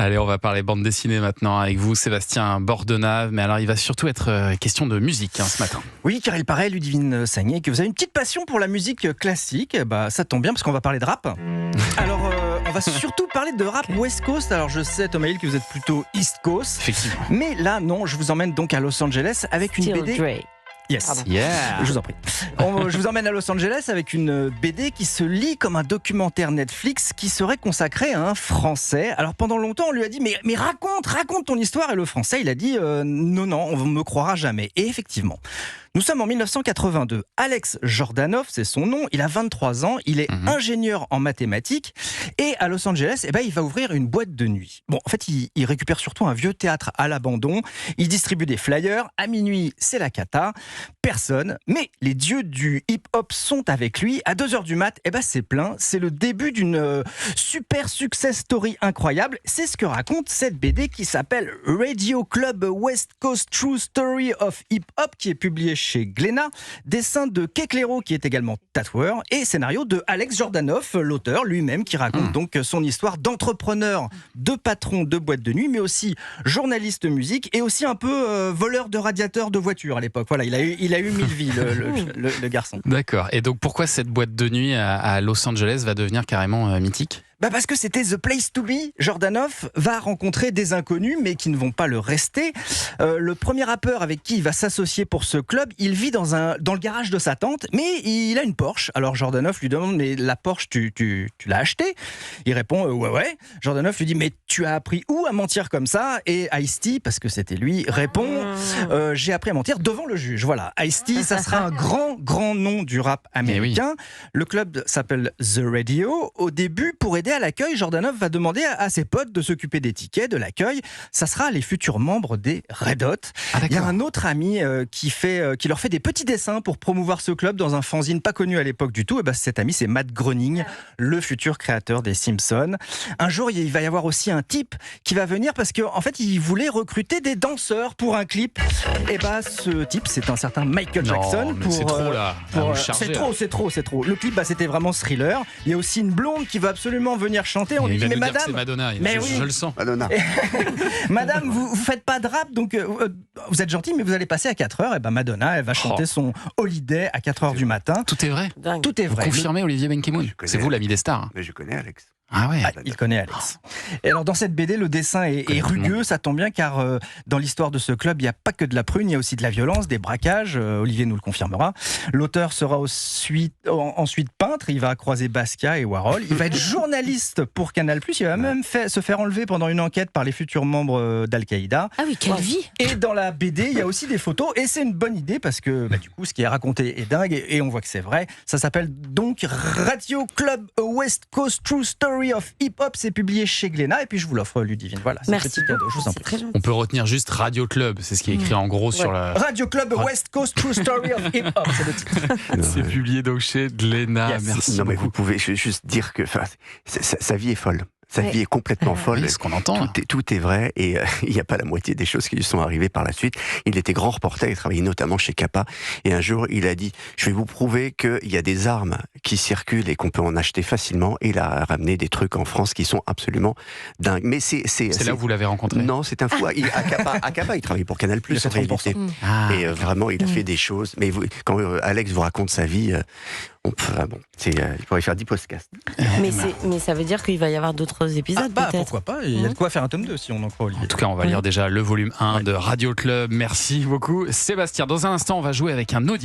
Allez, on va parler bande dessinée maintenant avec vous, Sébastien Bordenave. Mais alors, il va surtout être question de musique ce matin. Oui, car il paraît, Ludivine Sagné, que vous avez une petite passion pour la musique classique. Bah, ça tombe bien parce qu'on va parler de rap. Alors, on va surtout parler de rap West Coast. Alors, je sais, Thomas Hill, que vous êtes plutôt East Coast. Effectivement. Mais là, non, je vous emmène donc à Los Angeles avec une Still BD. Dre. Yes. Pardon. Yeah. Je vous en prie. Je vous emmène à Los Angeles avec une BD qui se lit comme un documentaire Netflix qui serait consacré à un Français. Alors pendant longtemps, on lui a dit mais raconte ton histoire. Et le Français, il a dit non, on ne me croira jamais. Et effectivement, nous sommes en 1982. Alex Jordanov, c'est son nom. Il a 23 ans. Il est ingénieur en mathématiques. Et à Los Angeles, il va ouvrir une boîte de nuit. Bon, en fait, il récupère surtout un vieux théâtre à l'abandon. Il distribue des flyers. À minuit, c'est la cata. Personne. Mais les dieux du hip-hop sont avec lui. À 2h du mat, c'est plein. C'est le début d'une super success story incroyable. C'est ce que raconte cette BD qui s'appelle Radio Club West Coast True Story of Hip Hop, qui est publiée chez Glénat. Dessin de Keklero, qui est également tatoueur, et scénario de Alex Jordanov, l'auteur lui-même, qui raconte donc son histoire d'entrepreneur, de patron de boîte de nuit, mais aussi journaliste musique, et aussi un peu voleur de radiateurs de voiture à l'époque. Voilà, il a eu 1000 vies, le garçon. D'accord. Et donc, pourquoi cette boîte de nuit à Los Angeles va devenir carrément mythique ? Parce que c'était the place to be. Jordanov va rencontrer des inconnus, mais qui ne vont pas le rester. Le premier rappeur avec qui il va s'associer pour ce club, il vit dans le garage de sa tante, mais il a une Porsche. Alors Jordanov lui demande, mais la Porsche, tu l'as achetée ? Il répond, ouais. Jordanov lui dit, mais tu as appris où à mentir comme ça ? Et Ice-T, parce que c'était lui, répond, j'ai appris à mentir devant le juge. Voilà, Ice-T, ça sera un grand nom du rap américain. Oui. Le club s'appelle The Radio. Au début, pour aider à l'accueil, Jordanov va demander à ses potes de s'occuper des tickets, de l'accueil. Ça sera les futurs membres des Red Hot. Il y a un autre ami qui leur fait des petits dessins pour promouvoir ce club dans un fanzine pas connu à l'époque du tout. Cet ami, c'est Matt Groening, le futur créateur des Simpsons. Un jour, il va y avoir aussi un type qui va venir parce qu'en fait, il voulait recruter des danseurs pour un clip. Ce type, c'est un certain Michael Jackson. C'est trop là. C'est trop. Le clip, c'était vraiment Thriller. Il y a aussi une blonde qui va absolument venir chanter. On lui dit, mais madame, c'est Madonna. Je le sens. Madonna. Madame, vous faites pas de rap, donc vous êtes gentil, mais vous allez passer à 4h. Madonna, elle va chanter son Holiday à 4h du matin. Tout est vrai. Dingue. Tout est vrai. Confirmé, Olivier Benkemoun. C'est vous l'ami des stars. Mais je connais Alex. Ah ouais. Il connaît Alex. Et alors dans cette BD, le dessin est rugueux, ça tombe bien, car dans l'histoire de ce club, il n'y a pas que de la prune, il y a aussi de la violence, des braquages. Olivier nous le confirmera. L'auteur sera ensuite peintre, il va croiser Basquiat et Warhol. Il va être journaliste pour Canal+. Il va même se faire enlever pendant une enquête par les futurs membres d'Al-Qaïda. Ah oui, quelle vie. Et dans la BD, il y a aussi des photos, et c'est une bonne idée parce que du coup, ce qui est raconté est dingue, et on voit que c'est vrai. Ça s'appelle donc Radio Club West Coast True Story of Hip Hop, c'est publié chez Glénat, et puis je vous l'offre, Ludivine. Voilà, c'est un petit cadeau, je vous en prie. On peut retenir juste Radio Club, c'est ce qui est écrit en gros sur la... Radio Club West Coast True Story of Hip Hop, c'est le titre. C'est publié donc chez Glénat. Yes. Merci. Non, mais beaucoup. vous pouvez juste dire que sa vie est folle. Sa vie est complètement folle. Oui, ce qu'on entend. Tout est vrai, et il n'y a pas la moitié des choses qui lui sont arrivées par la suite. Il était grand reporter, il travaillait notamment chez Kappa, et un jour il a dit, je vais vous prouver qu'il y a des armes qui circulent et qu'on peut en acheter facilement, et il a ramené des trucs en France qui sont absolument dingues. Mais c'est là où vous l'avez rencontré? Non, c'est un fou. À Kappa, il travaillait pour Canal+, en réalité. Et vraiment, il a fait des choses. Mais quand Alex vous raconte sa vie... il pourrait faire 10 podcasts. Mais ça veut dire qu'il va y avoir d'autres épisodes, peut-être. Pourquoi pas, il y a de quoi faire un tome 2 si on en croit, Olivier. En tout cas, on va lire déjà le volume 1 de Radio Club. Merci beaucoup, Sébastien. Dans un instant, on va jouer avec un auditeur.